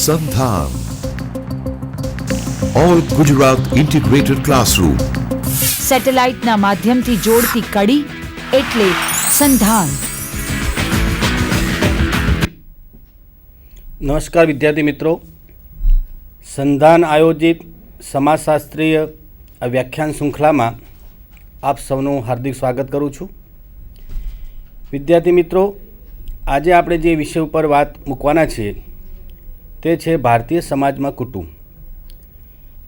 સંધાન all Gujarat integrated classroom સેટેલાઇટના માધ્યમથી જોડતી કડી એટલે સંધાન. નમસ્કાર વિદ્યાર્થી મિત્રો, સંધાન આયોજિત સમાજશાસ્ત્રીય વ્યાખ્યાન શૃંખલામાં આપ સૌનું હાર્દિક સ્વાગત કરું છું. વિદ્યાર્થી મિત્રો, આજે આપણે જે વિષય ઉપર વાત મૂકવાના છીએ તે છે ભારતીય સમાજમાં કુટુંબ.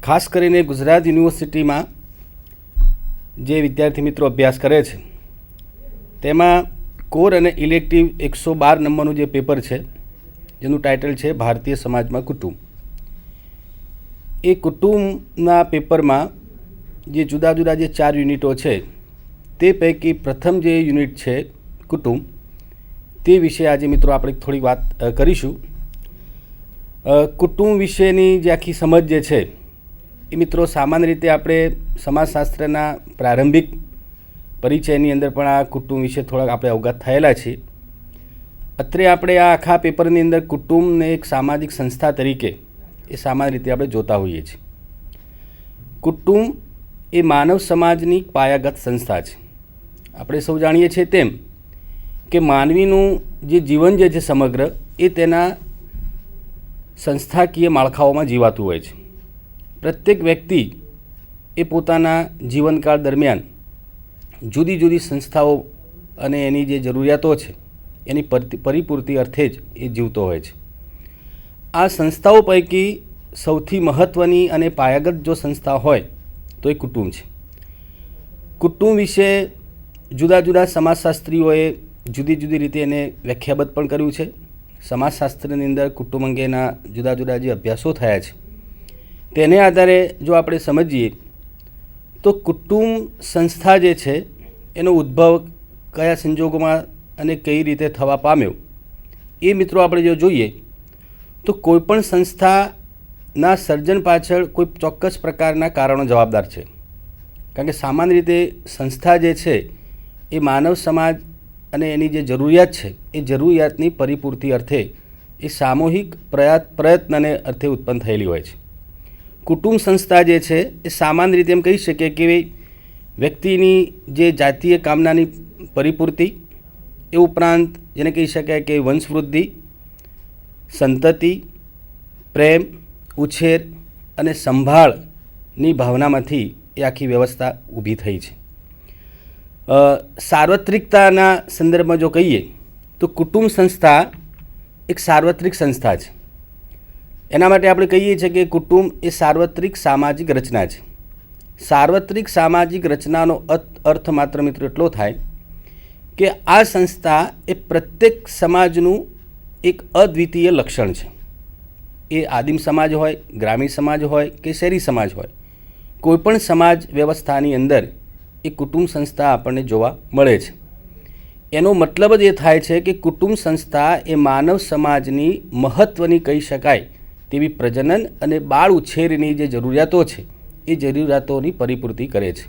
ખાસ કરીને ગુજરાત યુનિવર્સિટીમાં જે વિદ્યાર્થી મિત્રો અભ્યાસ કરે છે તેમાં કોર અને ઇલેક્ટિવ 112 નંબરનું જે પેપર છે જેનું ટાઇટલ છે ભારતીય સમાજમાં કુટુંબ. એ કુટુંબના પેપરમાં જે જુદા જુદા જે 4 યુનિટો છે તે પૈકી પ્રથમ જે યુનિટ છે કુટુંબ, તે વિશે આજે મિત્રો આપણે થોડી વાત કરીશું. કુટુંબ વિશેની જે આખી સમજ જે છે એ મિત્રો સામાન્ય રીતે આપણે સમાજશાસ્ત્રના પ્રારંભિક પરિચયની અંદર પણ આ કુટુંબ વિશે થોડાક આપણે અવગત થયેલા છીએ. અત્રે આપણે આ આખા પેપરની અંદર કુટુંબને એક સામાજિક સંસ્થા તરીકે એ સામાન્ય રીતે આપણે જોતા હોઈએ છીએ. કુટુંબ એ માનવ સમાજની પાયાગત સંસ્થા છે. આપણે સૌ જાણીએ છીએ તેમ કે માનવીનું જે જીવન જે છે સમગ્ર એ તેના સંસ્થાકીય માળખાઓમાં જીવાતું હોય છે. પ્રત્યેક વ્યક્તિ એ પોતાના જીવનકાળ દરમિયાન જુદી જુદી સંસ્થાઓ અને એની જે જરૂરિયાતો છે એની પરિપૂર્તિ અર્થે જ એ જીવતો હોય છે. આ સંસ્થાઓ પૈકી સૌથી મહત્ત્વની અને પાયાગત જો સંસ્થા હોય તો એ કુટુંબ છે. કુટુંબ વિશે જુદા જુદા સમાજશાસ્ત્રીઓએ જુદી જુદી રીતે એને વ્યાખ્યાબદ્ધ પણ કર્યું છે. સમાજશાસ્ત્રની અંદર કુટુંબ અંગેના જુદા જુદા જે અભ્યાસો થયા છે તેને આધારે જો આપણે સમજીએ તો કુટુંબ સંસ્થા જે છે એનો ઉદ્ભવ કયા સંજોગોમાં અને કઈ રીતે થવા પામ્યો એ મિત્રો આપણે જો જોઈએ તો કોઈપણ સંસ્થાના સર્જન પાછળ કોઈ ચોક્કસ પ્રકારના કારણો જવાબદાર છે. કારણ કે સામાન્ય રીતે સંસ્થા જે છે એ માનવ સમાજ અને એની જે જરૂરિયાત છે એ જરૂરિયાતની પરિપૂર્તિ અર્થે એ સામૂહિક પ્રયત્નને અર્થે ઉત્પન્ન થયેલી હોય છે. કુટુંબ સંસ્થા જે છે એ સામાન્ય રીતે એમ કહી શકીએ કે વ્યક્તિની જે જાતીય કામનાની પરિપૂર્તિ, એ ઉપરાંત જેને કહી શકાય કે વંશવૃદ્ધિ, સંતતિ, પ્રેમ, ઉછેર અને સંભાળની ભાવનામાંથી એ આખી વ્યવસ્થા ઊભી થઈ છે. સાર્વત્રિકતાના સંદર્ભમાં જો કહીએ તો કુટુંબ સંસ્થા એક સાર્વત્રિક સંસ્થા છે. એના માટે આપણે કહીએ છીએ કે કુટુંબ એ સાર્વત્રિક સામાજિક રચના છે. સાર્વત્રિક સામાજિક રચનાનો અર્થ માત્ર મિત્રો એટલો થાય કે આ સંસ્થા એ પ્રત્યેક સમાજનું એક અદ્વિતીય લક્ષણ છે. એ આદિમ સમાજ હોય, ગ્રામીણ સમાજ હોય કે શહેરી સમાજ હોય, કોઈપણ સમાજ વ્યવસ્થાની અંદર એ કુટુંબ સંસ્થા આપણને જોવા મળે છે. એનો મતલબ જ એ થાય છે કે કુટુંબ સંસ્થા એ માનવ સમાજની મહત્ત્વની કહી શકાય તેવી પ્રજનન અને બાળ ઉછેરની જે જરૂરિયાતો છે એ જરૂરિયાતોની પરિપૂર્તિ કરે છે.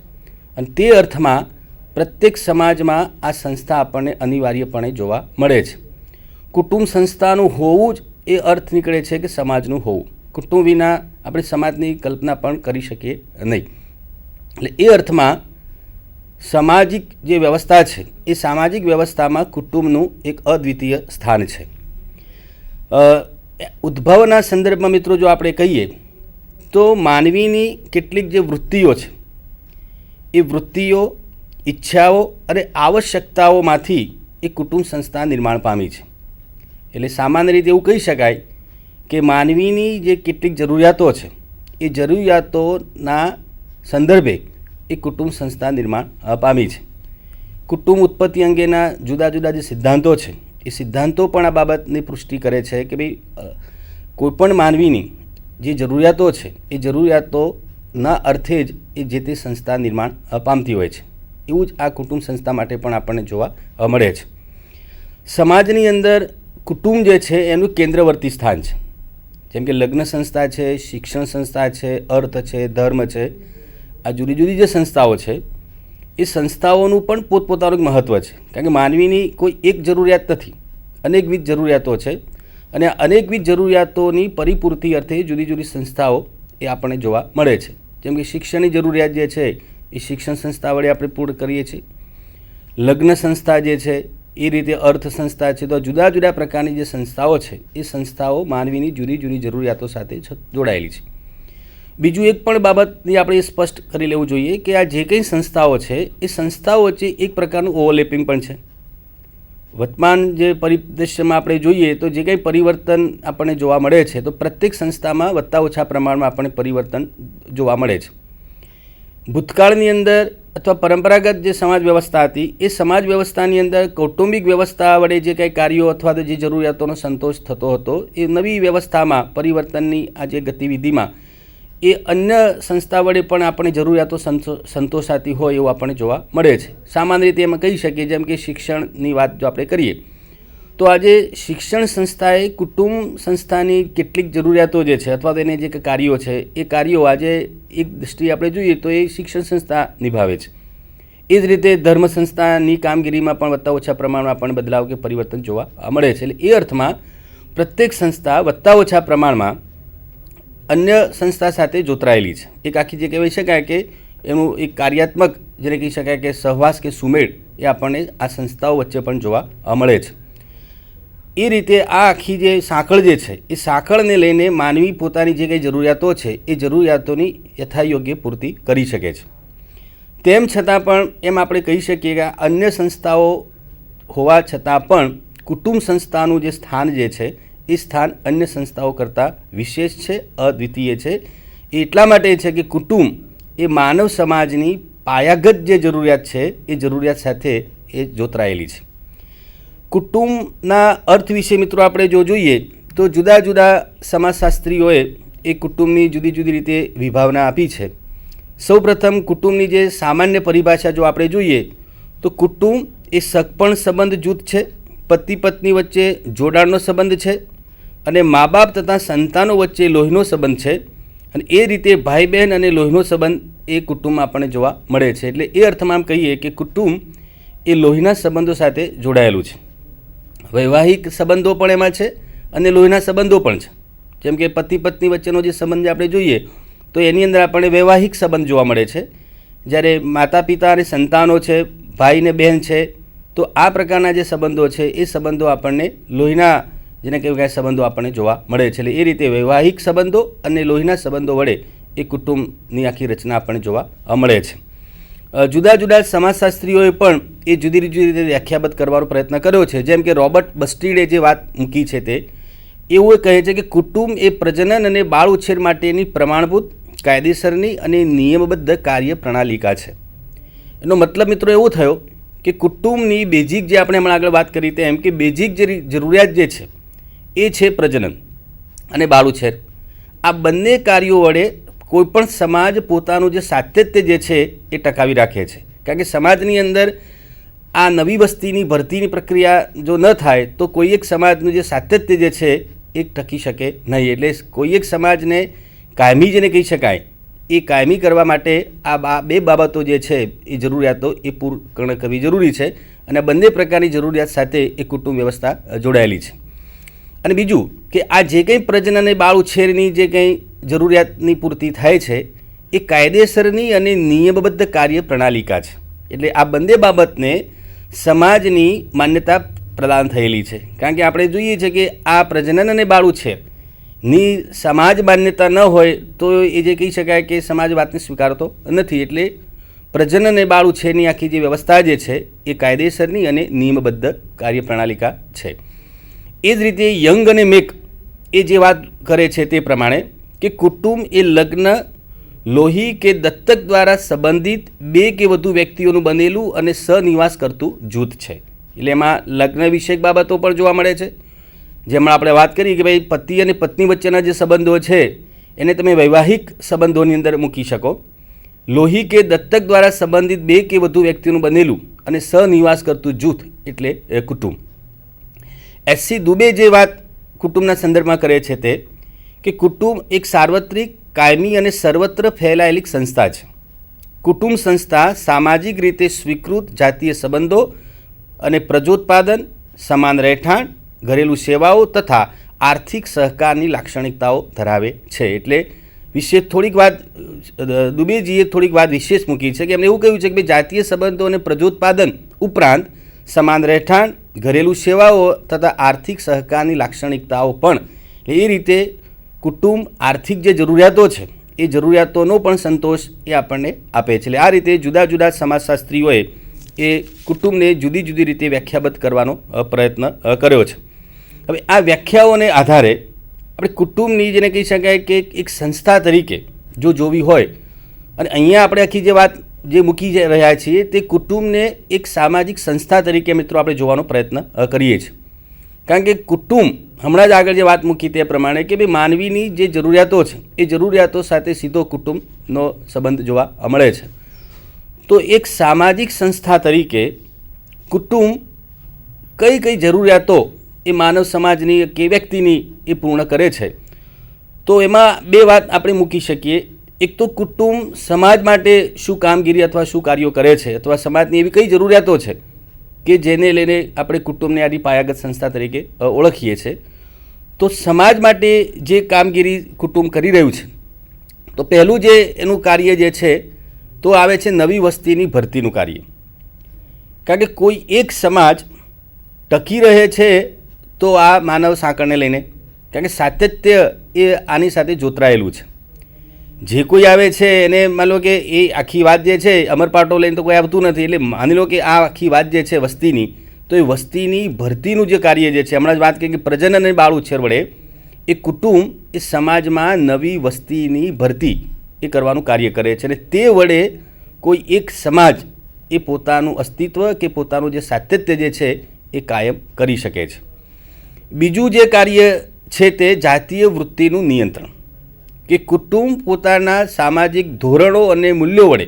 અને તે અર્થમાં પ્રત્યેક સમાજમાં આ સંસ્થા આપણને અનિવાર્યપણે જોવા મળે છે. કુટુંબ સંસ્થાનું હોવું જ એ અર્થ નીકળે છે કે સમાજનું હોવું. કુટુંબ વિના આપણે સમાજની કલ્પના પણ કરી શકીએ નહીં. એટલે એ અર્થમાં સામાજિક જે વ્યવસ્થા છે એ સામાજિક વ્યવસ્થામાં કુટુંબનું એક અદ્વિતીય સ્થાન છે. ઉદ્ભવના સંદર્ભમાં મિત્રો જો આપણે કહીએ તો માનવીની કેટલીક જે વૃત્તિઓ છે એ વૃત્તિઓ, ઈચ્છાઓ અને આવશ્યકતાઓમાંથી એ કુટુંબ સંસ્થા નિર્માણ પામી છે. એટલે સામાન્ય રીતે એવું કહી શકાય કે માનવીની જે કેટલીક જરૂરિયાતો છે એ જરૂરિયાતોના સંદર્ભે એ કુટુંબ સંસ્થા નિર્માણ પામી છે. કુટુંબ ઉત્પત્તિ અંગેના જુદા જુદા જે સિદ્ધાંતો છે એ સિદ્ધાંતો પણ આ બાબતની પુષ્ટિ કરે છે કે ભાઈ કોઈપણ માનવીની જે જરૂરિયાતો છે એ જરૂરિયાતોના અર્થે જ એ જે તે સંસ્થા નિર્માણ પામતી હોય છે. એવું જ આ કુટુંબ સંસ્થા માટે પણ આપણને જોવા મળે છે. સમાજની અંદર કુટુંબ જે છે એનું કેન્દ્રવર્તી સ્થાન છે. જેમ કે લગ્ન સંસ્થા છે, શિક્ષણ સંસ્થા છે, અર્થ છે, ધર્મ છે, આ જુદી જુદી જે સંસ્થાઓ છે એ સંસ્થાઓનું પણ પોતપોતાનું મહત્ત્વ છે. કારણ કે માનવીની કોઈ એક જરૂરિયાત નથી, અનેકવિધ જરૂરિયાતો છે અને અનેકવિધ જરૂરિયાતોની પરિપૂર્તિ અર્થે જુદી જુદી સંસ્થાઓ એ આપણને જોવા મળે છે. જેમ કે શિક્ષણની જરૂરિયાત જે છે એ શિક્ષણ સંસ્થા વડે આપણે પૂર્ણ કરીએ છીએ. લગ્ન સંસ્થા જે છે એ રીતે અર્થ સંસ્થા છે. તો જુદા જુદા પ્રકારની જે સંસ્થાઓ છે એ સંસ્થાઓ માનવીની જુદી જુદી જરૂરિયાતો સાથે જોડાયેલી છે. બીજું એક પણ બાબતની આપણે સ્પષ્ટ કરી લેવું જોઈએ કે આ જે કંઈ સંસ્થાઓ છે એ સંસ્થાઓ વચ્ચે એક પ્રકારનું ઓવરલેપિંગ પણ છે. વર્તમાન જે પરિદૃશ્યમાં આપણે જોઈએ તો જે કંઈ પરિવર્તન આપણને જોવા મળે છે તો પ્રત્યેક સંસ્થામાં વત્તા ઓછા પ્રમાણમાં આપણને પરિવર્તન જોવા મળે છે. ભૂતકાળની અંદર અથવા પરંપરાગત જે સમાજ વ્યવસ્થા હતી એ સમાજ વ્યવસ્થાની અંદર કૌટુંબિક વ્યવસ્થા વડે જે કંઈ કાર્યો અથવા તો જે જરૂરિયાતોનો સંતોષ થતો હતો એ નવી વ્યવસ્થામાં પરિવર્તનની આ જે ગતિવિધિમાં એ અન્ય સંસ્થા વડે પણ આપણે જરૂરિયાતો સંતોષાતી હોય એવું આપણને જોવા મળે છે. સામાન્ય રીતે એમાં કહી શકીએ જેમ કે શિક્ષણની વાત જો આપણે કરીએ તો આજે શિક્ષણ સંસ્થાએ કુટુંબ સંસ્થાની કેટલીક જરૂરિયાતો જે છે અથવા તો એને જે કાર્યો છે એ કાર્યો આજે એક દૃષ્ટિએ આપણે જોઈએ તો એ શિક્ષણ સંસ્થા નિભાવે છે. એ જ રીતે ધર્મ સંસ્થાની કામગીરીમાં પણ વત્તા ઓછા પ્રમાણમાં આપણને બદલાવ કે પરિવર્તન જોવા મળે છે. એટલે એ અર્થમાં પ્રત્યેક સંસ્થા વત્તા ઓછા પ્રમાણમાં અન્ય સંસ્થા સાથે જોતરાયેલી છે. એક આખી જે કહેવાય શકાય કે એનું એક કાર્યાત્મક જેને કહી શકાય કે સહવાસ કે સુમેળ એ આપણને આ સંસ્થાઓ વચ્ચે પણ જોવા મળે છે. એ રીતે આ આખી જે સાંકળ જે છે એ સાંકળને લઈને માનવી પોતાની જે કંઈ જરૂરિયાતો છે એ જરૂરિયાતોની યથાયોગ્ય પૂર્તિ કરી શકે છે. તેમ છતાં પણ એમ આપણે કહી શકીએ કે અન્ય સંસ્થાઓ હોવા છતાં પણ કુટુંબ સંસ્થાનું જે સ્થાન જે છે એ સ્થાન અન્ય સંસ્થાઓ કરતાં વિશેષ છે, અદ્વિતીય છે. એ એટલા માટે છે કે કુટુંબ એ માનવ સમાજની પાયાગત જે જરૂરિયાત છે એ જરૂરિયાત સાથે એ જોતરાયેલી છે. કુટુંબના અર્થ વિશે મિત્રો આપણે જો જોઈએ તો જુદા જુદા સમાજશાસ્ત્રીઓએ એ કુટુંબની જુદી જુદી રીતે વિભાવના આપી છે. સૌપ્રથમ કુટુંબની જે સામાન્ય પરિભાષા જો આપણે જોઈએ તો કુટુંબ એ સગપણ સંબંધ જૂથ છે, પતિ પત્ની વચ્ચે જોડાણનો સંબંધ છે અને મા બાપ તથા સંતાનો વચ્ચે લોહીનો સંબંધ છે. અને એ રીતે ભાઈ બહેન અને લોહીનો સંબંધ એ કુટુંબમાં આપણને જોવા મળે છે. એટલે એ અર્થમાં આમ કહીએ કે કુટુંબ એ લોહીના સંબંધો સાથે જોડાયેલું છે. વૈવાહિક સંબંધો પણ એમાં છે અને લોહીના સંબંધો પણ છે. જેમ કે પતિ પત્ની વચ્ચેનો જે સંબંધ આપણે જોઈએ તો એની અંદર આપણને વૈવાહિક સંબંધ જોવા મળે છે. જ્યારે માતા પિતા અને સંતાનો છે, ભાઈ ને બહેન છે, તો આ પ્રકારના જે સંબંધો છે એ સંબંધો આપણને લોહીના જેને કહેવાય સંબંધો આપણને જોવા મળે છે. એટલે એ રીતે વૈવાહિક સંબંધો અને લોહીના સંબંધો વડે એ કુટુંબની આખી રચના આપણને જોવા મળે છે. જુદા જુદા સમાજશાસ્ત્રીઓએ પણ એ જુદી જુદી રીતે વ્યાખ્યાબદ્ધ કરવાનો પ્રયત્ન કર્યો છે. જેમ કે રોબર્ટ બસ્ટીડે જે વાત મૂકી છે તે એવું કહે છે કે કુટુંબ એ પ્રજનન અને બાળ ઉછેર માટેની પ્રમાણભૂત, કાયદેસરની અને નિયમબદ્ધ કાર્ય પ્રણાલિકા છે. એનો મતલબ મિત્રો એવો થયો કે કુટુંબની બેઝિક જે આપણે હમણાં આગળ વાત કરી તેમ કે બેઝિક જે જરૂરિયાત જે છે એ છે પ્રજનન અને બાળ ઉછેર. આ બંને કાર્યો વડે કોઈપણ સમાજ પોતાનું જે સાતત્ય જે છે એ ટકાવી રાખે છે. કારણ કે સમાજની અંદર આ નવી વસ્તીની ભરતીની પ્રક્રિયા જો ન થાય તો કોઈ એક સમાજનું જે સાતત્ય જે છે એ ટકી શકે નહીં. એટલે કોઈ એક સમાજને કાયમી જેને કહી શકાય એ કાયમી કરવા માટે આ બે બાબતો જે છે એ જરૂરિયાતો એ પૂર્ણ કરવી જરૂરી છે. અને બંને પ્રકારની જરૂરિયાત સાથે એ કુટુંબ વ્યવસ્થા જોડાયેલી છે. અને બીજું કે આ જે કંઈ પ્રજનન અને બાળ ઉછેરની જે કંઈ જરૂરિયાતની પૂર્તિ થાય છે એ કાયદેસરની અને નિયમબદ્ધ કાર્ય પ્રણાલિકા છે. એટલે આ બંને બાબતને સમાજની માન્યતા પ્રદાન થયેલી છે. કારણ કે આપણે જોઈએ છીએ કે આ પ્રજનન અને બાળ ઉછેરની સમાજ માન્યતા ન હોય તો એ જે કહી શકાય કે સમાજ વાતને સ્વીકારતો નથી. એટલે પ્રજનન અને બાળ ઉછેરની આખી જે વ્યવસ્થા જે છે એ કાયદેસરની અને નિયમબદ્ધ કાર્ય પ્રણાલિકા છે. એ જ રીતે યંગ અને મેક એ જે વાત કરે છે તે પ્રમાણે કે કુટુંબ એ લગ્ન, લોહી કે દત્તક દ્વારા સંબંધિત બે કે વધુ વ્યક્તિઓનું બનેલું અને સહનિવાસ કરતું જૂથ છે. એટલે એમાં લગ્ન વિષયક બાબતો પણ જોવા મળે છે. જેમાં આપણે વાત કરી કે ભાઈ પતિ અને પત્ની વચ્ચેના જે સંબંધો છે એને તમે વૈવાહિક સંબંધોની અંદર મૂકી શકો. લોહી કે દત્તક દ્વારા સંબંધિત બે કે વધુ વ્યક્તિઓનું બનેલું અને સહનિવાસ કરતું જૂથ એટલે કુટુંબ. એસસી દુબે જે વાત કુટુંબના સંદર્ભમાં કરે છે તે કે કુટુંબ એક સાર્વત્રિક, કાયમી અને સર્વત્ર ફેલાયેલી સંસ્થા છે. કુટુંબ સંસ્થા સામાજિક રીતે સ્વીકૃત જાતીય સંબંધો અને પ્રજોત્પાદન, સમાન રહેઠાણ, ઘરેલું સેવાઓ તથા આર્થિક સહકારની લાક્ષણિકતાઓ ધરાવે છે. એટલે વિશેષ થોડીક વાત દુબેજીએ થોડીક વાત વિશેષ મૂકી છે કે એમણે એવું કહ્યું છે કે જાતીય સંબંધો અને પ્રજોત્પાદન ઉપરાંત સમાન રહેઠાણ, ઘરેલું સેવાઓ તથા આર્થિક સહકારની લાક્ષણિકતાઓ પણ એ રીતે કુટુંબ આર્થિક જે જરૂરિયાતો છે એ જરૂરિયાતોનો પણ સંતોષ એ આપણને આપે છે. એટલે આ રીતે જુદા જુદા સમાજશાસ્ત્રીઓએ એ કુટુંબને જુદી જુદી રીતે વ્યાખ્યાબદ્ધ કરવાનો પ્રયત્ન કર્યો છે. હવે આ વ્યાખ્યાઓને આધારે આપણે કુટુંબની જેને કહી શકાય કે એક સંસ્થા તરીકે જો જોવી હોય, અને અહીંયા આપણે આખી જે વાત જે મૂકી રહ્યા છીએ તે કુટુંબને એક સામાજિક સંસ્થા તરીકે મિત્રો આપણે જોવાનો પ્રયત્ન કરીએ છીએ. કારણ કે કુટુંબ હમણાં જ આગળ જે વાત મૂકી તે પ્રમાણે કે ભાઈ માનવીની જે જરૂરિયાતો છે એ જરૂરિયાતો સાથે સીધો કુટુંબનો સંબંધ જોવા મળે છે. તો એક સામાજિક સંસ્થા તરીકે કુટુંબ કઈ કઈ જરૂરિયાતો એ માનવ સમાજની કે વ્યક્તિની એ પૂર્ણ કરે છે, તો એમાં બે વાત આપણે મૂકી શકીએ. એક તો કુટુંબ સમાજ માટે શું કામગીરી અથવા શું કાર્યો કરે છે, અથવા સમાજની એવી કઈ જરૂરિયાતો છે કે જેને લઈને આપણે કુટુંબને આની પાયાગત સંસ્થા તરીકે ઓળખીએ છીએ. તો સમાજ માટે જે કામગીરી કુટુંબ કરી રહ્યું છે, તો પહેલું જે એનું કાર્ય જે છે તો આવે છે નવી વસ્તીની ભરતીનું કાર્ય. કારણ કે કોઈ એક સમાજ ટકી રહે છે તો આ માનવ સાંકળને લઈને, કારણ કે સાતત્ય એ આની સાથે જોતરાયેલું છે. જે કોઈ આવે છે એને માની લો કે એ આખી વાત જે છે અમરપાટો લઈને તો કોઈ આવતું નથી. એટલે માની લો કે આ આખી વાત જે છે વસ્તીની, તો એ વસ્તીની ભરતીનું જે કાર્ય જે છે, હમણાં જ વાત કરી કે પ્રજનન અને બાળ ઉછેર વડે એ કુટુંબ એ સમાજમાં નવી વસ્તીની ભરતી એ કરવાનું કાર્ય કરે છે. અને તે વડે કોઈ એક સમાજ એ પોતાનું અસ્તિત્વ કે પોતાનું જે સાતત્ય જે છે એ કાયમ કરી શકે છે. બીજું જે કાર્ય છે તે જાતીય વૃત્તિનું નિયંત્રણ, કે કુટુંબ પોતાના સામાજિક ધોરણો અને મૂલ્યો વડે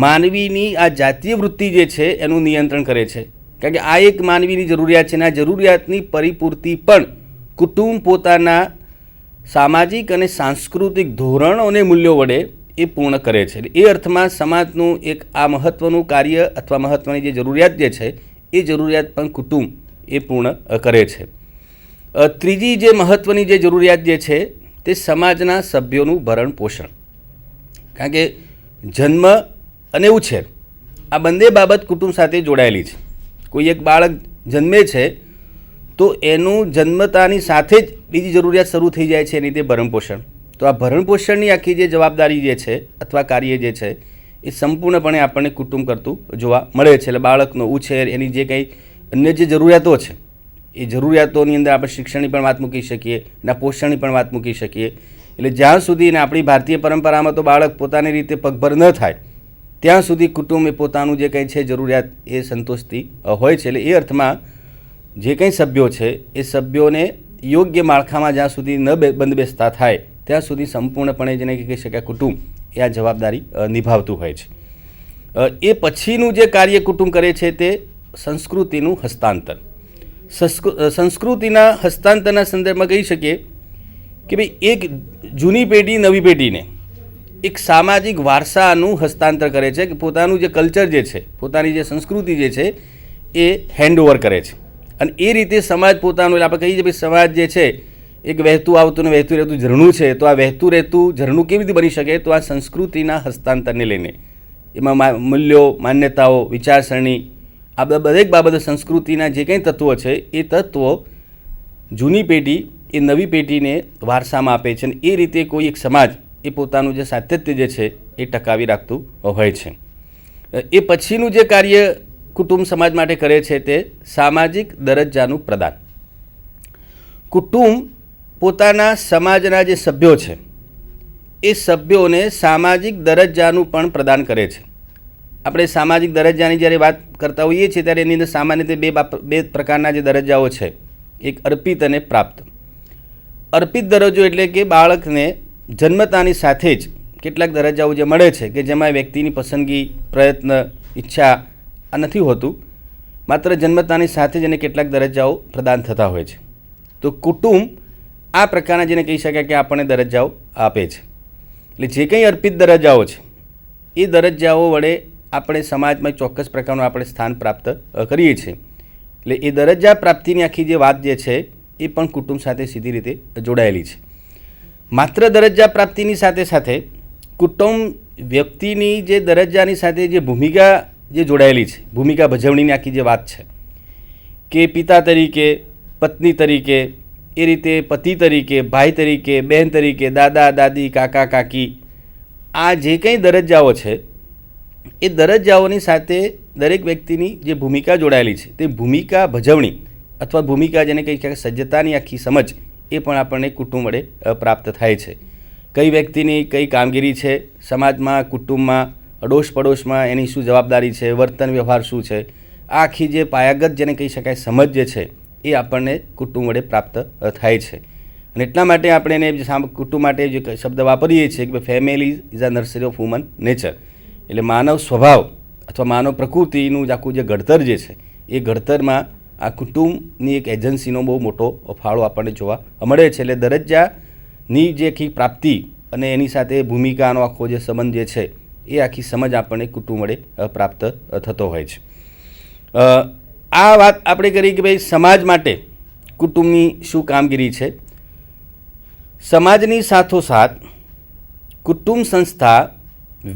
માનવીની આ જાતીય વૃત્તિ જે છે એનું નિયંત્રણ કરે છે. કારણ કે આ એક માનવીની જરૂરિયાત છે અને આ જરૂરિયાતની પરિપૂર્તિ પણ કુટુંબ પોતાના સામાજિક અને સાંસ્કૃતિક ધોરણો અને મૂલ્યો વડે એ પૂર્ણ કરે છે. એ અર્થમાં સમાજનું એક આ મહત્ત્વનું કાર્ય અથવા મહત્ત્વની જે જરૂરિયાત જે છે એ જરૂરિયાત પણ કુટુંબ એ પૂર્ણ કરે છે. ત્રીજી જે મહત્ત્વની જે જરૂરિયાત જે છે તે સમાજના સભ્યોનું ભરણ પોષણ. કારણ કે જન્મ અને ઉછેર આ બંને બાબત કુટુંબ સાથે જોડાયેલી છે. કોઈ એક બાળક જન્મે છે તો એનું જન્મતાની સાથે જ બીજી જરૂરિયાત શરૂ થઈ જાય છે, એની રીતે ભરણ પોષણ. તો આ ભરણ પોષણની આખી જે જવાબદારી જે છે અથવા કાર્ય જે છે એ સંપૂર્ણપણે આપણને કુટુંબ કરતું જોવા મળે છે. એટલે બાળકનો ઉછેર, એની જે કંઈ અન્ય જે જરૂરિયાતો છે એ જરૂરિયાતોની અંદર આપણે શિક્ષણની પણ વાત મૂકી શકીએ, એના પોષણની પણ વાત મૂકી શકીએ. એટલે જ્યાં સુધી ને આપણી ભારતીય પરંપરામાં તો બાળક પોતાની રીતે પગભર ન થાય ત્યાં સુધી કુટુંબ એ પોતાનું જે કંઈ છે જરૂરિયાત એ સંતોષતી હોય છે. એટલે એ અર્થમાં જે કંઈ સભ્યો છે એ સભ્યોને યોગ્ય માળખામાં જ્યાં સુધી ન બંધબેસતા થાય ત્યાં સુધી સંપૂર્ણપણે જેને કહી શકાય કુટુંબ એ આ જવાબદારી નિભાવતું હોય છે. એ પછીનું જે કાર્ય કુટુંબ કરે છે તે સંસ્કૃતિનું હસ્તાંતર. સંસ્કૃતિના હસ્તાંતરના સંદર્ભમાં કહી શકીએ કે ભાઈ એક જૂની પેઢી નવી પેઢીને એક સામાજિક વારસાનું હસ્તાંતર કરે છે, કે પોતાનું જે કલ્ચર જે છે, પોતાની જે સંસ્કૃતિ જે છે એ હેન્ડઓવર કરે છે. અને એ રીતે સમાજ પોતાનું, એટલે આપણે કહીએ છીએ ભાઈ સમાજ જે છે એક વહેતું આવતું ને વહેતું રહેતું ઝરણું છે. તો આ વહેતું રહેતું ઝરણું કેવી રીતે બની શકે? તો આ સંસ્કૃતિના હસ્તાંતરને લઈને એમાં મૂલ્યો, માન્યતાઓ, વિચારસરણી, આ દરેક બાબતે સંસ્કૃતિના જે કંઈ તત્વો છે એ તત્વો જૂની પેઢી એ નવી પેઢીને વારસામાં આપે છે. અને એ રીતે કોઈ એક સમાજ એ પોતાનું જે સાતત્ય જે છે એ ટકાવી રાખતું હોય છે. એ પછીનું જે કાર્ય કુટુંબ સમાજ માટે કરે છે તે સામાજિક દરજ્જાનું પ્રદાન. કુટુંબ પોતાના સમાજના જે સભ્યો છે એ સભ્યોને સામાજિક દરજ્જાનું પણ પ્રદાન કરે છે. આપણે સામાજિક દરજ્જાની જ્યારે વાત કરતા હોઈએ છીએ ત્યારે એની અંદર સામાન્ય રીતે બે પ્રકારના જે દરજ્જાઓ છે, એક અર્પિત અને પ્રાપ્ત. અર્પિત દરજ્જો એટલે કે બાળકને જન્મતાની સાથે જ કેટલાક દરજ્જાઓ જે મળે છે કે જેમાં વ્યક્તિની પસંદગી, પ્રયત્ન, ઈચ્છા આ નથી હોતું, માત્ર જન્મતાની સાથે જ એને કેટલાક દરજ્જાઓ પ્રદાન થતા હોય છે. તો કુટુંબ આ પ્રકારના જેને કહી શકાય કે આપણને દરજ્જાઓ આપે છે. એટલે જે કંઈ અર્પિત દરજ્જાઓ છે એ દરજ્જાઓ વડે આપણે સમાજમાં ચોક્કસ પ્રકારનું આપણે સ્થાન પ્રાપ્ત કરીએ છીએ. એટલે એ દરજ્જા પ્રાપ્તિની આખી જે વાત જે છે એ પણ કુટુંબ સાથે સીધી રીતે જોડાયેલી છે. માત્ર દરજ્જા પ્રાપ્તિની સાથે સાથે કુટુંબ વ્યક્તિની જે દરજ્જાની સાથે જે ભૂમિકા જે જોડાયેલી છે, ભૂમિકા ભજવણીની આખી જે વાત છે કે પિતા તરીકે, પત્ની તરીકે, એ રીતે પતિ તરીકે, ભાઈ તરીકે, બહેન તરીકે, દાદા દાદી, કાકા કાકી, આ જે કંઈ દરજ્જાઓ છે એ દરજ્જાઓની સાથે દરેક વ્યક્તિની જે ભૂમિકા જોડાયેલી છે તે ભૂમિકા ભજવણી અથવા ભૂમિકા જેને કહી શકાય સજ્જતાની આખી સમજ એ પણ આપણને કુટુંબ વડે પ્રાપ્ત થાય છે. કઈ વ્યક્તિની કઈ કામગીરી છે સમાજમાં, કુટુંબમાં, અડોશ પડોશમાં, એની શું જવાબદારી છે, વર્તન વ્યવહાર શું છે, આ આખી જે પાયાગત જેને કહી શકાય સમજ જે છે એ આપણને કુટુંબ વડે પ્રાપ્ત થાય છે. અને એટલા માટે આપણે એને કુટુંબ માટે જે શબ્દ વાપરીએ છીએ કે family is a nursery of human nature, એટલે માનવ સ્વભાવ અથવા માનવ પ્રકૃતિનું જ આખું જે ઘડતર જે છે એ ઘડતરમાં આ કુટુંબની એક એજન્સીનો બહુ મોટો ફાળો આપણને જોવા મળે છે. એટલે દરજ્જાની જે આખી પ્રાપ્તિ અને એની સાથે ભૂમિકાનો આખો જે સંબંધ જે છે એ આખી સમજ આપણને કુટુંબ વડે પ્રાપ્ત થતો હોય છે. આ વાત આપણે કરી કે ભાઈ સમાજ માટે કુટુંબની શું કામગીરી છે. સમાજની સાથોસાથ કુટુંબ સંસ્થા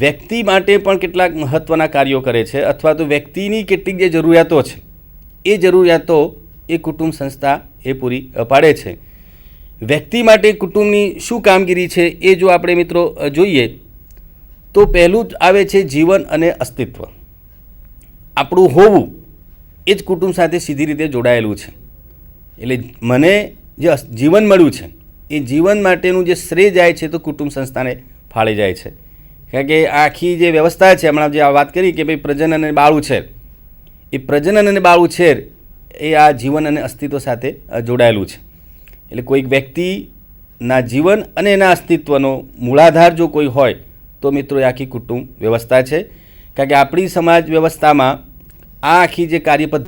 વ્યક્તિ માટે પણ કેટલાક મહત્ત્વના કાર્યો કરે છે અથવા તો વ્યક્તિની કેટલીક જે જરૂરિયાતો છે એ જરૂરિયાતો એ કુટુંબ સંસ્થા એ પૂરી પાડે છે. વ્યક્તિ માટે કુટુંબની શું કામગીરી છે એ જો આપણે મિત્રો જોઈએ તો પહેલું જ આવે છે જીવન અને અસ્તિત્વ. આપણું હોવું એ જ કુટુંબ સાથે સીધી રીતે જોડાયેલું છે. એટલે મને જે જીવન મળ્યું છે એ જીવન માટેનું જે શ્રેય જાય છે તો કુટુંબ સંસ્થાને ફાળે જાય છે. કારણ કે આખી જે વ્યવસ્થા છે, હમણાં જે આ વાત કરી કે ભાઈ પ્રજનન અને બાળ ઉછેર, એ પ્રજનન અને બાળ ઉછેર એ આ જીવન અને અસ્તિત્વ સાથે જોડાયેલું છે. એટલે કોઈક વ્યક્તિના જીવન અને એના અસ્તિત્વનો મૂળાધાર જો કોઈ હોય તો મિત્રો એ આખી કુટુંબ વ્યવસ્થા છે. કારણ કે આપણી સમાજ વ્યવસ્થામાં આ આખી જે કાર્યપદ્ધતિ